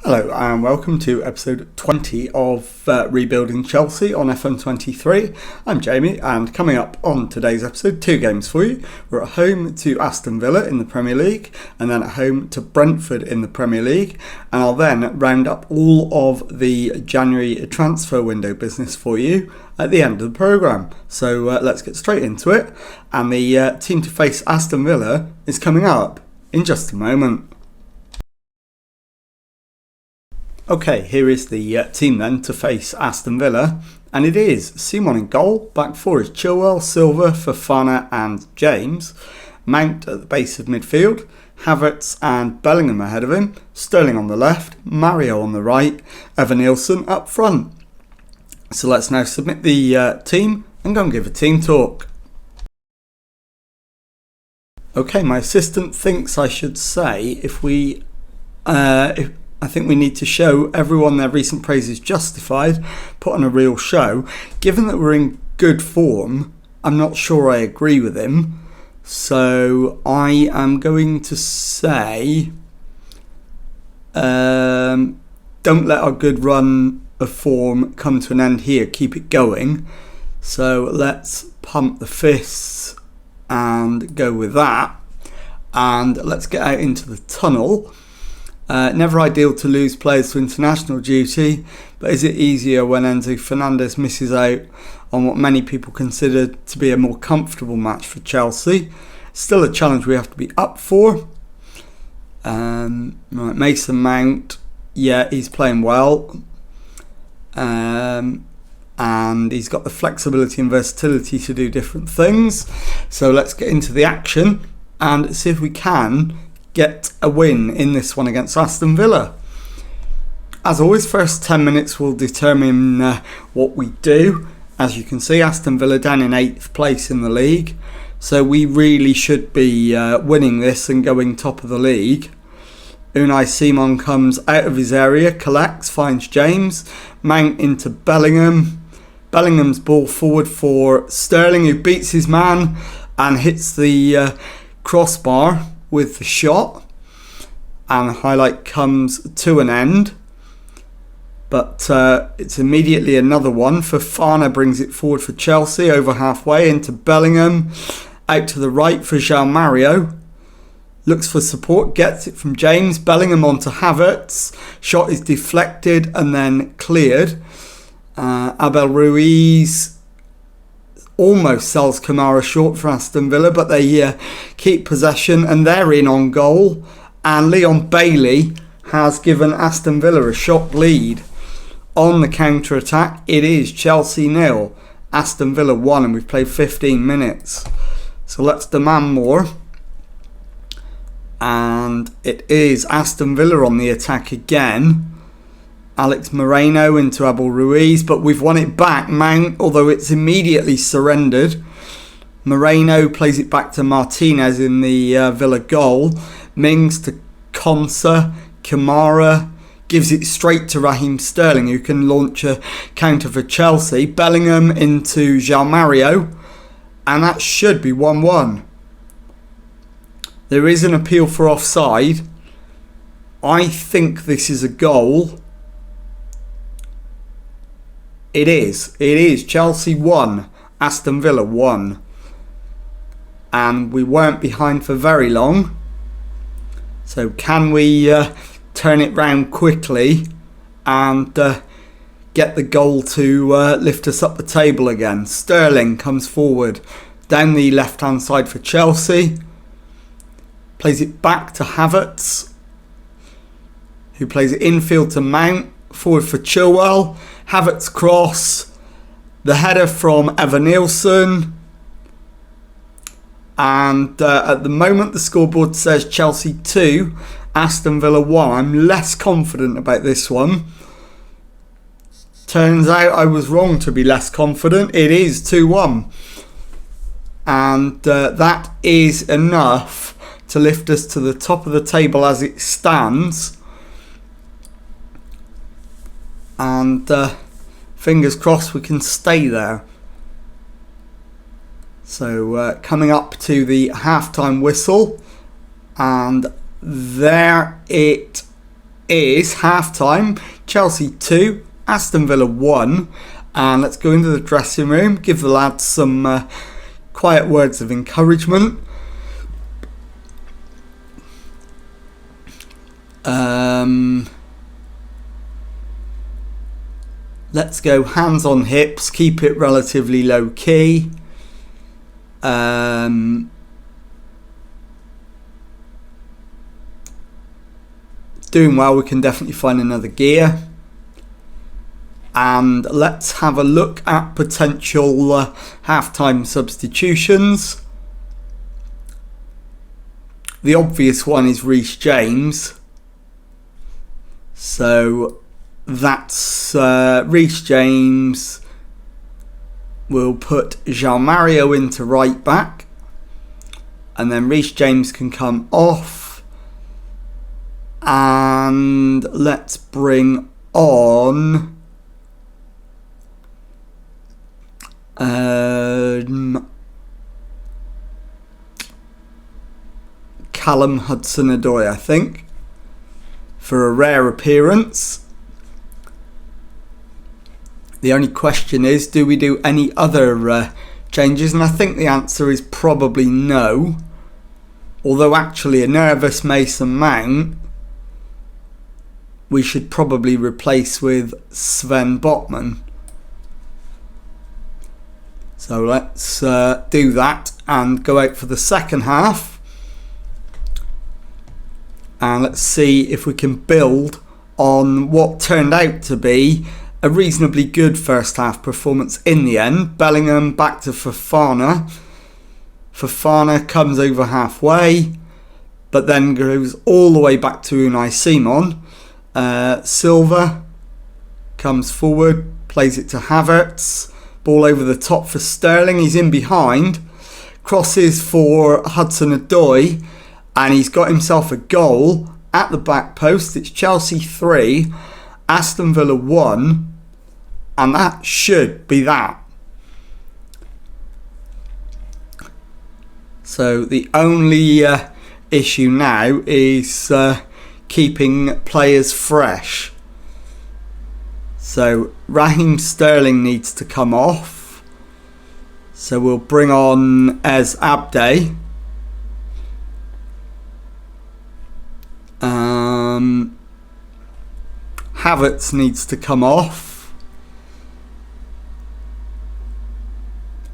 Hello and welcome to episode 20 of Rebuilding Chelsea on FM23. I'm Jamie, and coming up on today's episode, two games for you. We're at home to Aston Villa in the Premier League and then at home to Brentford in the Premier League, and I'll then round up all of the January transfer window business for you at the end of the programme. So let's get straight into it, and the team to face Aston Villa is coming up in just a moment. Okay, here is the team then to face Aston Villa, and it is Simon in goal. Back four is Chilwell, Silva, Fofana and James. Mount at the base of midfield, Havertz and Bellingham ahead of him, Sterling on the left, Mario on the right, Evan-Nielsen up front. So let's now submit the team and go and give a team talk. Okay, my assistant thinks I should say I think we need to show everyone their recent praise is justified, put on a real show. Given that we're in good form, I'm not sure I agree with him. So I am going to say, don't let our good run of form come to an end here. Keep it going. So let's pump the fists and go with that. And let's get out into the tunnel. Never ideal to lose players to international duty, but is it easier when Enzo Fernandez misses out on what many people consider to be a more comfortable match for Chelsea? Still a challenge we have to be up for. Right, Mason Mount, yeah, he's playing well. And he's got the flexibility and versatility to do different things. So let's get into the action and see if we can get a win in this one against Aston Villa. As always, first 10 minutes will determine what we do. As you can see, Aston Villa down in 8th place in the league, so we really should be winning this and going top of the league. Unai Simon comes out of his area, collects, finds James, Mount into Bellingham. Bellingham's ball forward for Sterling, who beats his man and hits the crossbar with the shot, and the highlight comes to an end, but it's immediately another one. Fofana brings it forward for Chelsea, over halfway into Bellingham, out to the right for João Mario, looks for support, gets it from James, Bellingham onto Havertz, shot is deflected and then cleared. Abel Ruiz almost sells Kamara short for Aston Villa, but they keep possession and they're in on goal, and Leon Bailey has given Aston Villa a shot lead. On the counter-attack, it is Chelsea 0, Aston Villa 1, and we've played 15 minutes. So let's demand more. And it is Aston Villa on the attack again. Alex Moreno into Abel Ruiz, but we've won it back. Mount, although it's immediately surrendered. Moreno plays it back to Martinez in the Villa goal. Mings to Konsa. Kamara gives it straight to Raheem Sterling, who can launch a counter for Chelsea. Bellingham into João Mario, and that should be 1-1. There is an appeal for offside. I think this is a goal. It is. Chelsea 1, Aston Villa 1. And we weren't behind for very long. So can we turn it round quickly and get the goal to lift us up the table again? Sterling comes forward down the left-hand side for Chelsea. Plays it back to Havertz, who plays it infield to Mount. Forward for Chilwell. Havertz cross. The header from Evan-Nielsen. And at the moment the scoreboard says Chelsea 2, Aston Villa 1. I'm less confident about this one. Turns out I was wrong to be less confident. It is 2-1. And that is enough to lift us to the top of the table as it stands. And fingers crossed we can stay there. So coming up to the halftime whistle, and there it is half-time. Chelsea 2, Aston Villa 1. And let's go into the dressing room, give the lads some quiet words of encouragement. Let's go hands on hips, keep it relatively low key. Doing well, we can definitely find another gear. And let's have a look at potential half-time substitutions. The obvious one is Reece James. So that's Reece James. We'll put João Mario into right back. And then Reece James can come off. And let's bring on Callum Hudson-Odoi, I think, for a rare appearance. The only question is, do we do any other changes? And I think the answer is probably no. Although actually a nervous Mason Mount we should probably replace with Sven Botman. So let's do that and go out for the second half. And let's see if we can build on what turned out to be a reasonably good first half performance in the end. Bellingham back to Fofana. Fofana comes over halfway, but then goes all the way back to Unai Simon. Silva comes forward, plays it to Havertz. Ball over the top for Sterling. He's in behind. Crosses for Hudson-Odoi. And he's got himself a goal at the back post. It's Chelsea 3, Aston Villa 1. And that should be that. So the only issue now is keeping players fresh. So Raheem Sterling needs to come off. So we'll bring on Ez Abde. Havertz needs to come off.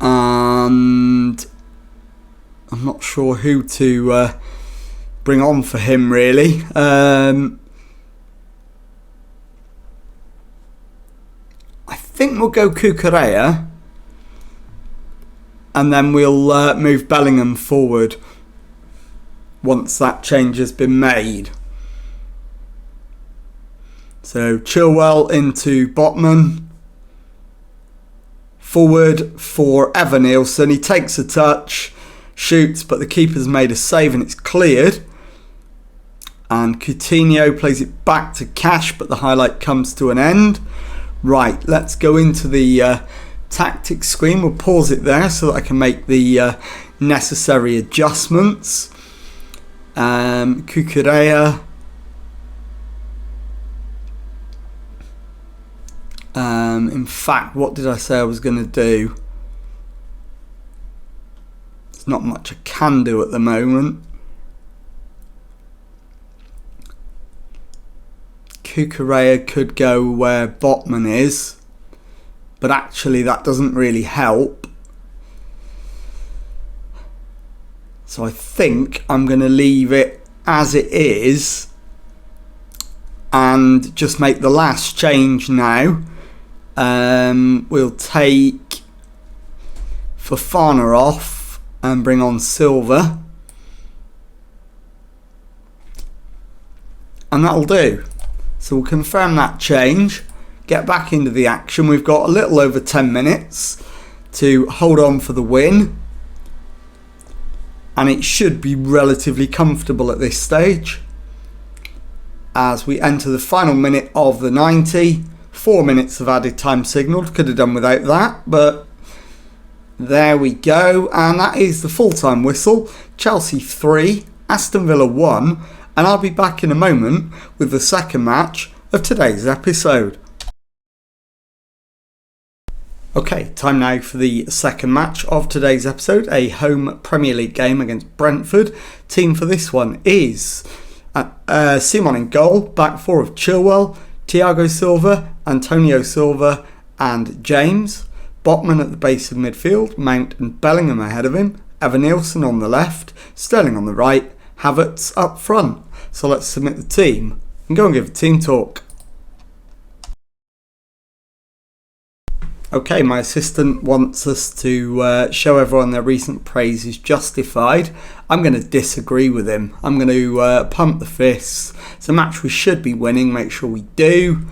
And I'm not sure who to bring on for him really. I think we'll go Cucurella. And then we'll move Bellingham forward once that change has been made. So Chilwell into Botman. Forward for Evanilson. He takes a touch, shoots, but the keeper's made a save and it's cleared. And Coutinho plays it back to Cash, but the highlight comes to an end. Right, let's go into the tactics screen. We'll pause it there so that I can make the necessary adjustments. Cucurella. In fact, what did I say I was going to do? There's not much I can do at the moment. Cucurella could go where Botman is, but actually that doesn't really help. So I think I'm going to leave it as it is and just make the last change now. We'll take Fofana off and bring on Silva. And that'll do. So we'll confirm that change, get back into the action. We've got a little over 10 minutes to hold on for the win. And it should be relatively comfortable at this stage. As we enter the final minute of the 90. 4 minutes of added time signalled. Could have done without that, but there we go. And that is the full-time whistle. Chelsea 3, Aston Villa 1. and I'll be back in a moment with the second match of today's episode. Okay, time now for the second match of today's episode, a home Premier League game against Brentford. Team for this one is Simon in goal, back four of Chilwell, Thiago Silva, Antonio Silva and James. Botman at the base of midfield, Mount and Bellingham ahead of him, Evan-Neilson on the left, Sterling on the right, Havertz up front. So let's submit the team and go and give a team talk. Okay, my assistant wants us to show everyone their recent praise is justified. I'm going to disagree with him. I'm going to pump the fists. It's a match we should be winning, make sure we do.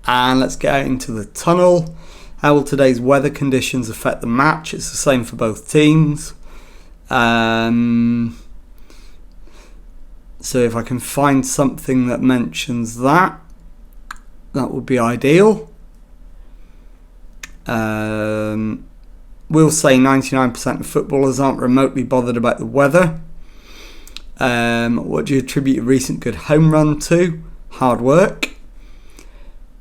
And let's get out into the tunnel. How will today's weather conditions affect the match? It's the same for both teams. So if I can find something that mentions that, that would be ideal. We'll say 99% of footballers aren't remotely bothered about the weather. What do you attribute a recent good home run to? Hard work.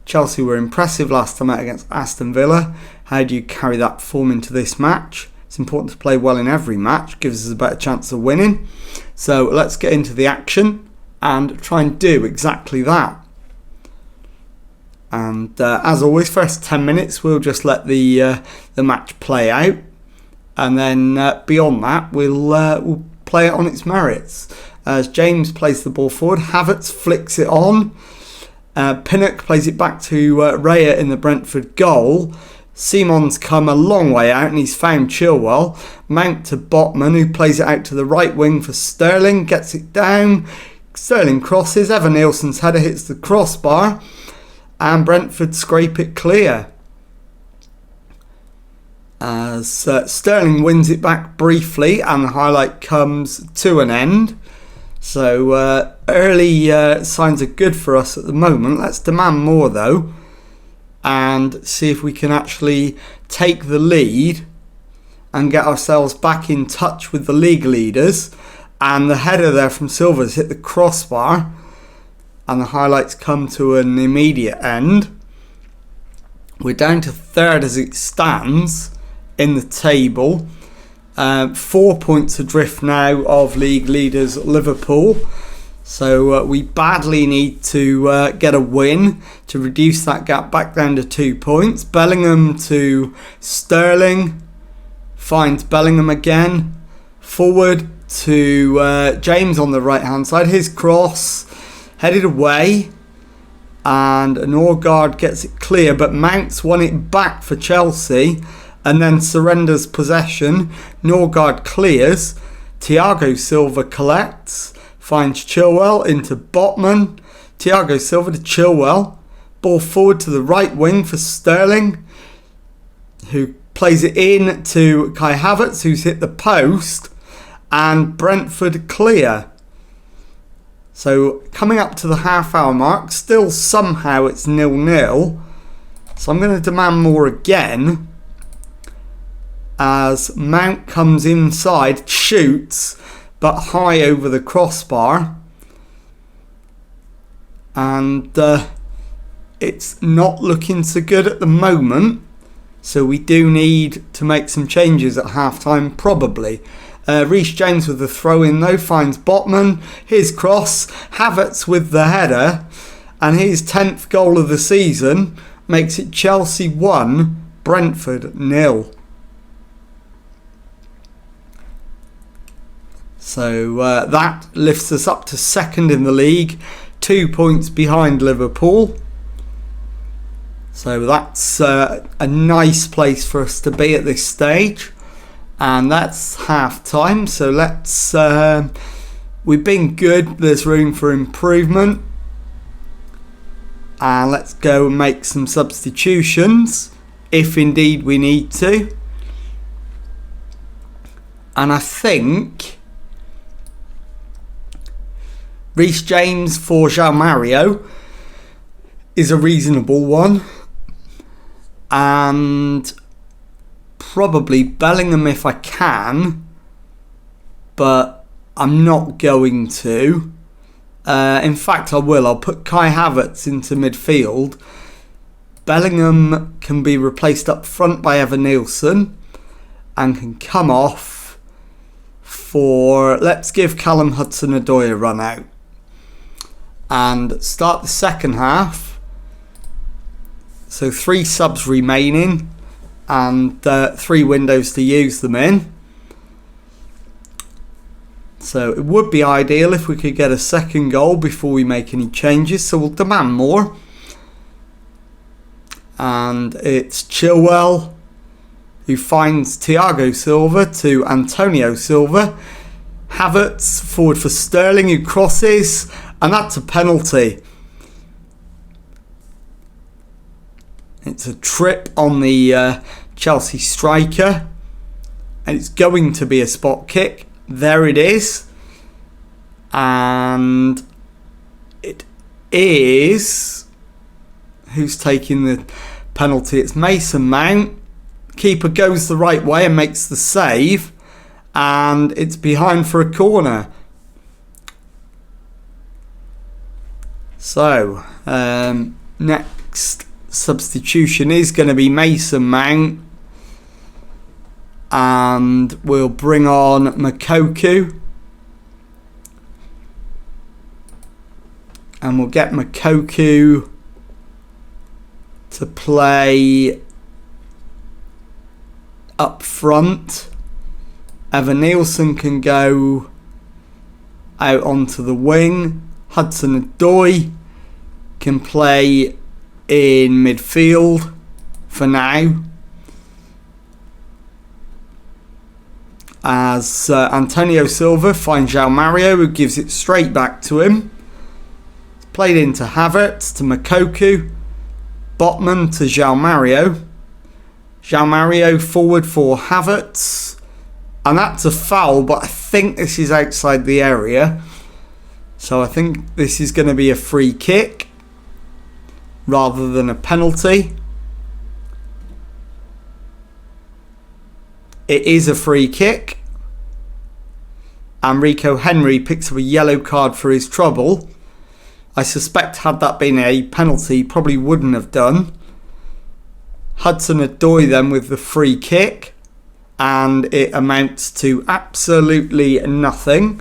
Chelsea were impressive last time out against Aston Villa. How do you carry that form into this match? It's important to play well in every match, gives us a better chance of winning. So let's get into the action and try and do exactly that. And as always, first 10 minutes we'll just let the match play out, and then beyond that we'll play it on its merits. As James plays the ball forward, Havertz flicks it on. Pinnock plays it back to Raya in the Brentford goal. Simon's come a long way out and he's found Chilwell. Mount to Botman, who plays it out to the right wing for Sterling, gets it down. Sterling crosses, Evan-Neilson's header hits the crossbar, and Brentford scrape it clear. As Sterling wins it back briefly and the highlight comes to an end. So early signs are good for us at the moment. Let's demand more though and see if we can actually take the lead and get ourselves back in touch with the league leaders. And the header there from Silva's hit the crossbar and the highlights come to an immediate end. We're down to third as it stands in the table. 4 points adrift now of league leaders Liverpool. So we badly need to get a win to reduce that gap back down to 2 points. Bellingham to Sterling. Finds Bellingham again. Forward to James on the right hand side. His cross headed away, and Norgard gets it clear, but Mount's won it back for Chelsea and then surrenders possession. Norgard clears, Thiago Silva collects, finds Chilwell into Botman. Thiago Silva to Chilwell, ball forward to the right wing for Sterling, who plays it in to Kai Havertz, who's hit the post, and Brentford clear. So coming up to the half hour mark, still somehow it's 0-0. So I'm going to demand more again. As Mount comes inside, shoots, but high over the crossbar. And it's not looking so good at the moment. So we do need to make some changes at half time, probably. Reece James with the throw in though, finds Botman, his cross, Havertz with the header, and his 10th goal of the season makes it Chelsea 1, Brentford 0. So that lifts us up to second in the league, 2 points behind Liverpool. So that's a nice place for us to be at this stage. And that's half time, so let's we've been good, there's room for improvement, and let's go and make some substitutions if indeed we need to. And I think Reece James for João Mario is a reasonable one, and probably Bellingham if I can, but I'm not going to. In fact, I will. I'll put Kai Havertz into midfield. Bellingham can be replaced up front by Evan Nielsen and can come off for... Let's give Callum Hudson-Odoi a run out and start the second half. So 3 subs remaining and 3 windows to use them in. So it would be ideal if we could get a second goal before we make any changes. So we'll demand more. And it's Chilwell who finds Thiago Silva to Antonio Silva. Havertz forward for Sterling who crosses. And that's a penalty. It's a trip on the Chelsea striker. And it's going to be a spot kick. There it is. And it is... Who's taking the penalty? It's Mason Mount. Keeper goes the right way and makes the save. And it's behind for a corner. So, next substitution is going to be Mason Mount. And we'll bring on Moukoko. And we'll get Moukoko to play up front. Evan Nielsen can go out onto the wing. Hudson-Odoi can play in midfield for now, as Antonio Silva finds João Mario, who gives it straight back to him. It's played into Havertz to Moukoko. Botman to João Mario. João Mario forward for Havertz. And that's a foul, but I think this is outside the area. So I think this is going to be a free kick rather than a penalty. It is a free kick. And Rico Henry picks up a yellow card for his trouble. I suspect had that been a penalty, probably wouldn't have done. Hudson-Odoi then with the free kick. And it amounts to absolutely nothing.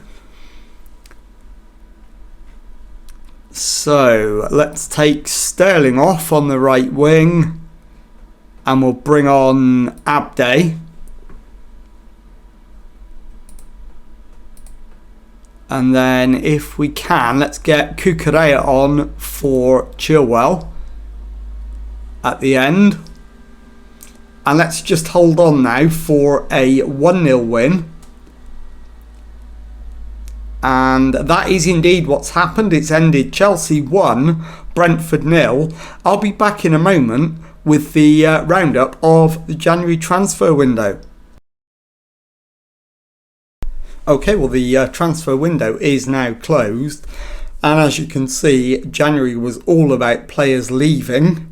So let's take Sterling off on the right wing. And we'll bring on Abde. And then if we can, let's get Cucurella on for Chilwell at the end. And let's just hold on now for a 1-0 win. And that is indeed what's happened. It's ended Chelsea 1, Brentford 0. I'll be back in a moment with the roundup of the January transfer window. Okay, well the transfer window is now closed. And as you can see, January was all about players leaving.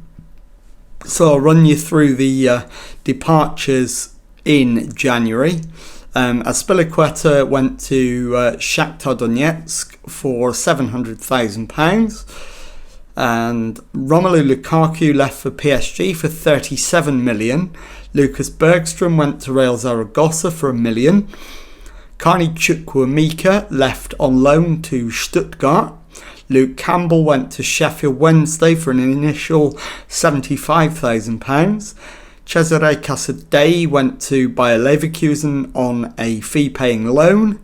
So I'll run you through the departures in January. Azpilicueta went to Shakhtar Donetsk for £700,000. And Romelu Lukaku left for PSG for 37 million. Lucas Bergstrom went to Real Zaragoza for £1 million. Carney Chukwuemeka left on loan to Stuttgart. Luke Campbell went to Sheffield Wednesday for an initial £75,000. Cesare Casadei went to Bayer Leverkusen on a fee-paying loan.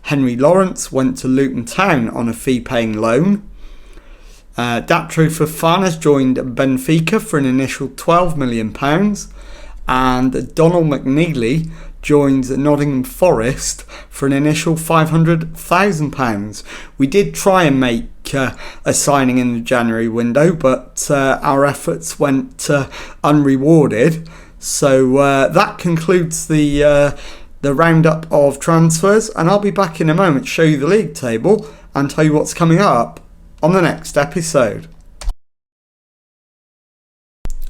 Henry Lawrence went to Luton Town on a fee-paying loan. Datro Fofana joined Benfica for an initial £12 million. And Donald McNeely joins Nottingham Forest for an initial £500,000. We did try and make a signing in the January window, but our efforts went unrewarded. So that concludes the roundup of transfers, and I'll be back in a moment to show you the league table and tell you what's coming up on the next episode.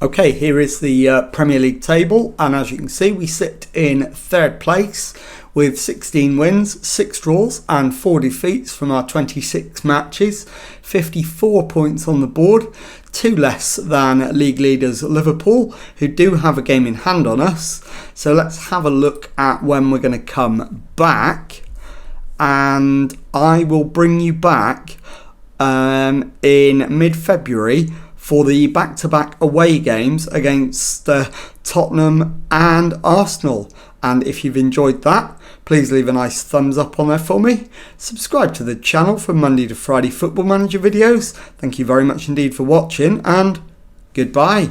Okay, here is the Premier League table, and as you can see, we sit in third place with 16 wins, 6 draws and 4 defeats from our 26 matches, 54 points on the board, 2 less than league leaders Liverpool, who do have a game in hand on us. So let's have a look at when we're going to come back, and I will bring you back in mid-February for the back-to-back away games against Tottenham and Arsenal. And if you've enjoyed that, please leave a nice thumbs up on there for me. Subscribe to the channel for Monday to Friday Football Manager videos. Thank you very much indeed for watching, and goodbye.